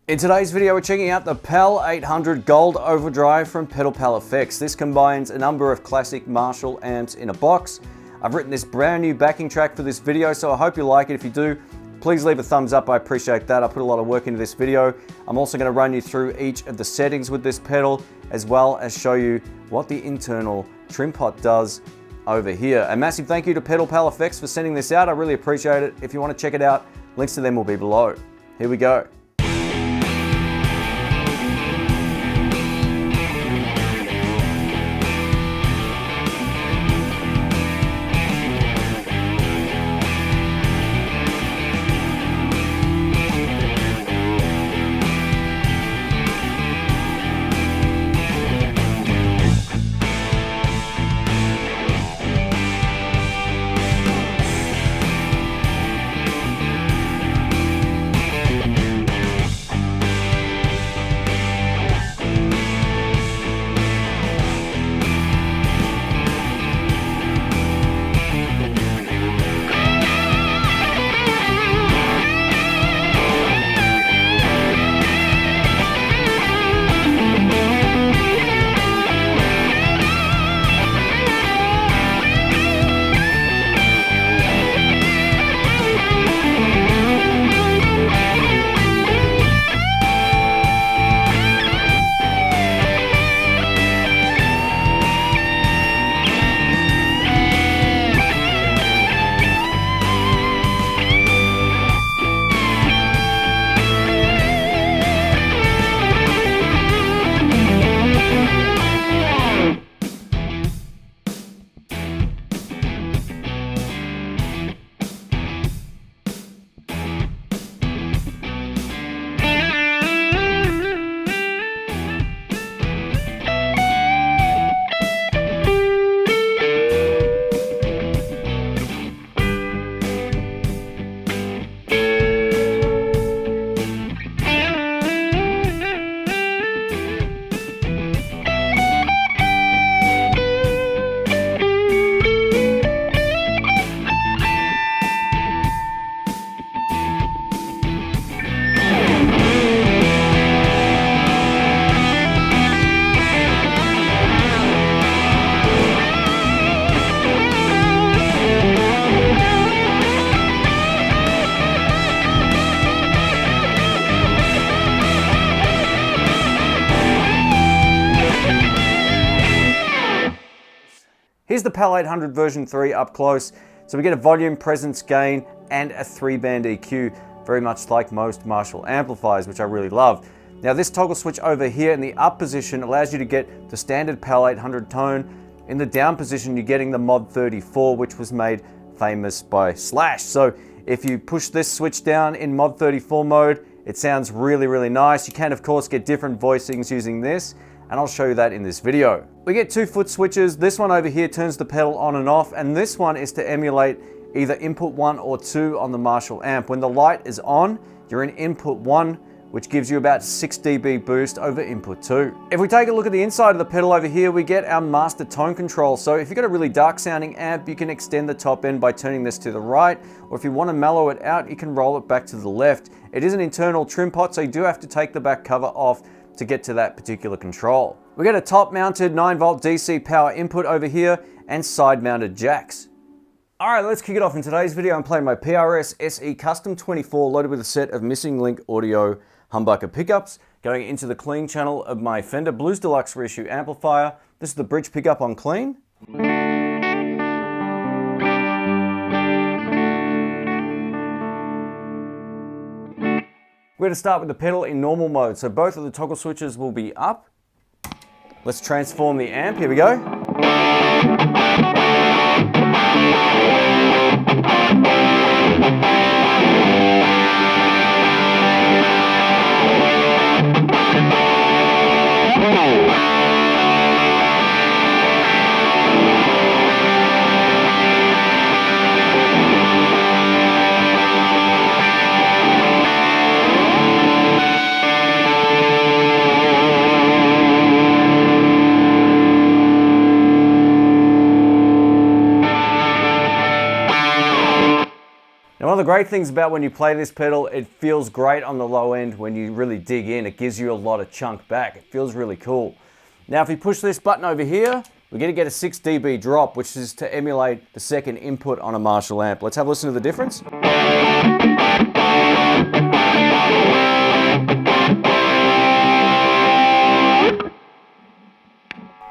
In today's video, we're checking out the PAL800 Gold Overdrive from PedalPal FX. This combines a number of classic Marshall amps in a box. I've written this brand new backing track for this video, so I hope you like it. If you do, please leave a thumbs up, I appreciate that. I put a lot of work into this video. I'm also going to run you through each of the settings with this pedal, as well as show you what the internal trim pot does over here. A massive thank you to PedalPal FX for sending this out. I really appreciate it. If you want to check it out, links to them will be below. Here we go. Here's the PAL800 version 3 up close. So we get a volume, presence, gain, and a 3-band EQ, very much like most Marshall amplifiers, which I really love. Now this toggle switch over here in the up position allows you to get the standard PAL800 tone. In the down position, you're getting the Mod 34, which was made famous by Slash. So if you push this switch down in Mod 34 mode, it sounds really, really nice. You can, of course, get different voicings using this, and I'll show you that in this video. We get 2 foot switches. This one over here turns the pedal on and off, and this one is to emulate either input 1 or 2 on the Marshall amp. When the light is on, you're in input 1, which gives you about 6 dB boost over input 2. If we take a look at the inside of the pedal over here, we get our master tone control. So if you've got a really dark sounding amp, you can extend the top end by turning this to the right, or if you want to mellow it out, you can roll it back to the left. It is an internal trim pot, so you do have to take the back cover off to get to that particular control. We get a top mounted 9-volt DC power input over here and side mounted jacks. All right, let's kick it off. In today's video, I'm playing my PRS SE Custom 24 loaded with a set of missing link audio humbucker pickups going into the clean channel of my Fender Blues Deluxe reissue amplifier. This is the bridge pickup on clean. We're going to start with the pedal in normal mode, so both of the toggle switches will be up. Let's transform the amp, here we go. great things about when you play this pedal, it feels great on the low end when you really dig in. It gives you a lot of chunk back. It feels really cool. Now if we push this button over here, we're going to get a 6 dB drop, which is to emulate the second input on a Marshall amp. Let's have a listen to the difference.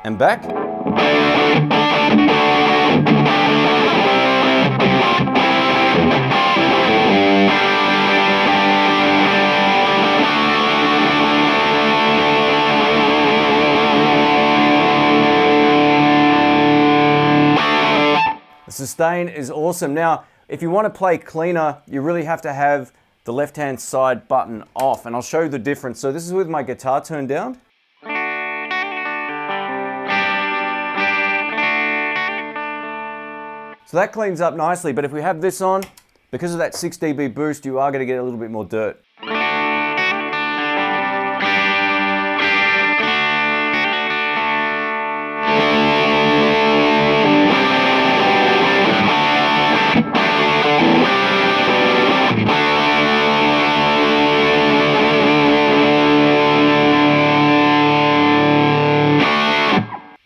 And back. The sustain is awesome. Now, if you want to play cleaner, you really have to have the left-hand side button off, and I'll show you the difference. So this is with my guitar turned down. So that cleans up nicely, but if we have this on, because of that 6 dB boost, you are going to get a little bit more dirt.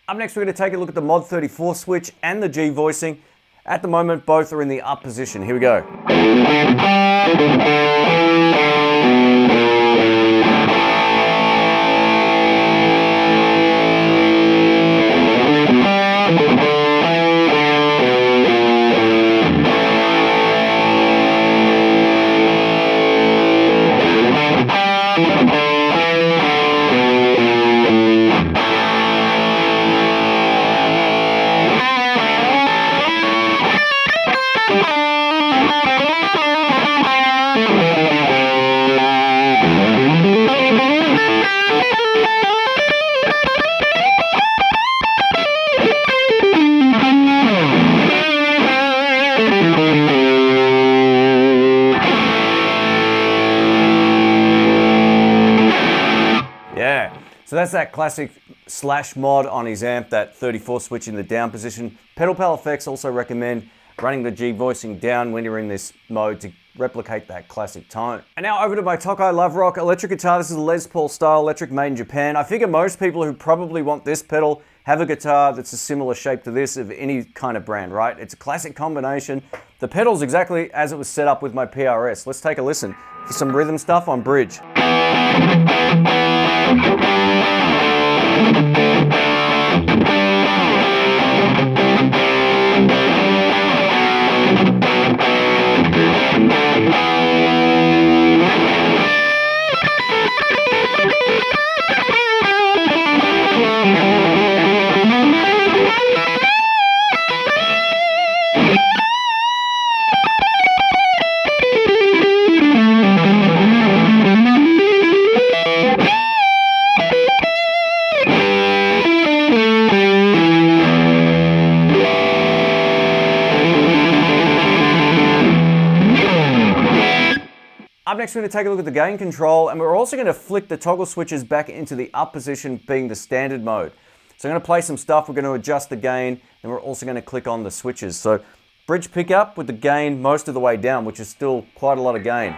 Up next, we're going to take a look at the Mod 34 switch and the G.Voicing. At the moment, both are in the up position. Here we go. Yeah, so that's that classic slash mod on his amp, that 34 switch in the down position. PedalPal FX also recommend running the G.Voicing down when you're in this mode to replicate that classic tone. And now over to my Tokai Love Rock electric guitar. This is a Les Paul style electric made in Japan. I figure most people who probably want this pedal have a guitar that's a similar shape to this of any kind of brand, right? It's a classic combination. The pedal's exactly as it was set up with my PRS. Let's take a listen for some rhythm stuff on bridge. Up next, we're going to take a look at the gain control, and we're also going to flick the toggle switches back into the up position, being the standard mode. So I'm going to play some stuff, we're going to adjust the gain, and we're also going to click on the switches. So bridge pickup with the gain most of the way down, which is still quite a lot of gain.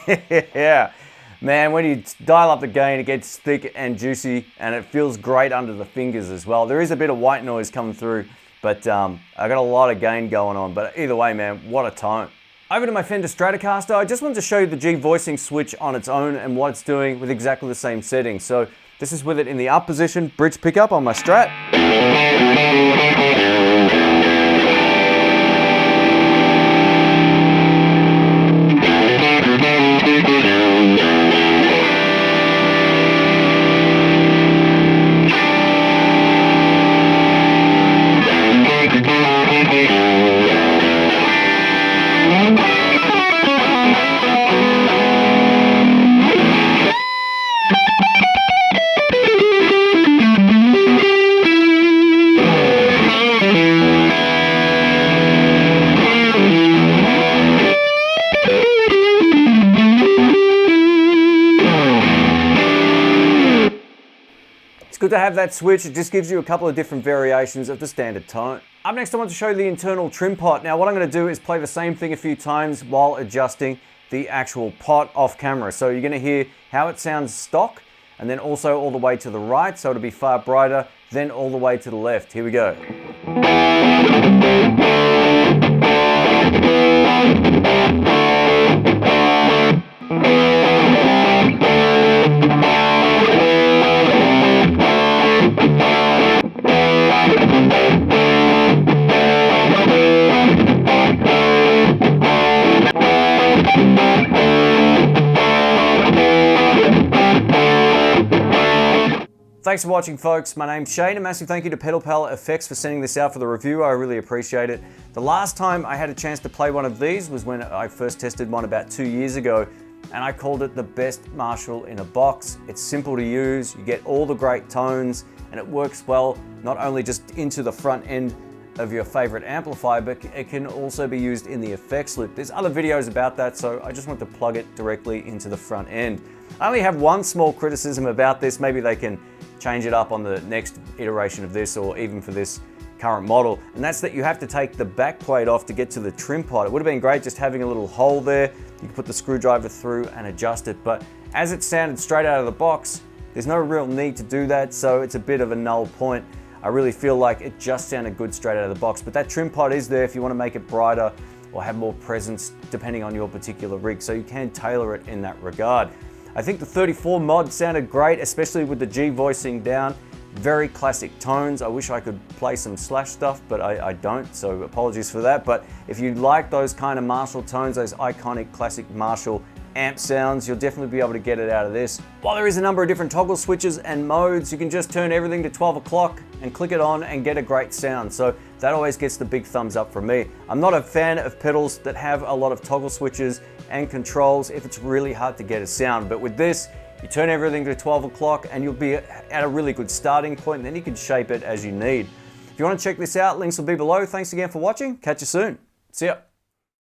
Yeah. Man, when you dial up the gain, it gets thick and juicy, and it feels great under the fingers as well. There is a bit of white noise coming through, but I got a lot of gain going on. But either way, man, what a tone. Over to my Fender Stratocaster, I just wanted to show you the G.Voicing switch on its own and what it's doing with exactly the same settings. So this is with it in the up position, bridge pickup on my Strat. It's good to have that switch. It just gives you a couple of different variations of the standard tone. Up next, I want to show you the internal trim pot. Now, what I'm going to do is play the same thing a few times while adjusting the actual pot off camera. So you're going to hear how it sounds stock, and then also all the way to the right, so it'll be far brighter, then all the way to the left. Here we go. Thanks for watching, folks. My name's Shane. A massive thank you to PedalPal FX for sending this out for the review. I really appreciate it. The last time I had a chance to play one of these was when I first tested one about 2 years ago, and I called it the best Marshall in a box. It's simple to use, you get all the great tones, and it works well, not only just into the front end of your favorite amplifier, but it can also be used in the effects loop. There's other videos about that, so I just want to plug it directly into the front end. I only have one small criticism about this. Maybe they can change it up on the next iteration of this, or even for this current model, and that's that you have to take the back plate off to get to the trim pot. It would have been great just having a little hole there. You could put the screwdriver through and adjust it, but as it sounded straight out of the box, there's no real need to do that, so it's a bit of a null point. I really feel like it just sounded good straight out of the box, but that trim pot is there if you want to make it brighter or have more presence depending on your particular rig, so you can tailor it in that regard. I think the 34 mod sounded great, especially with the G.Voicing down. Very classic tones. I wish I could play some Slash stuff, but I don't, so apologies for that. But if you like those kind of Marshall tones, those iconic classic Marshall amp sounds, you'll definitely be able to get it out of this. While there is a number of different toggle switches and modes, you can just turn everything to 12 o'clock and click it on and get a great sound. So that always gets the big thumbs up from me. I'm not a fan of pedals that have a lot of toggle switches and controls if it's really hard to get a sound. But with this, you turn everything to 12 o'clock and you'll be at a really good starting point, and then you can shape it as you need. If you want to check this out, links will be below. Thanks again for watching. Catch you soon. See ya.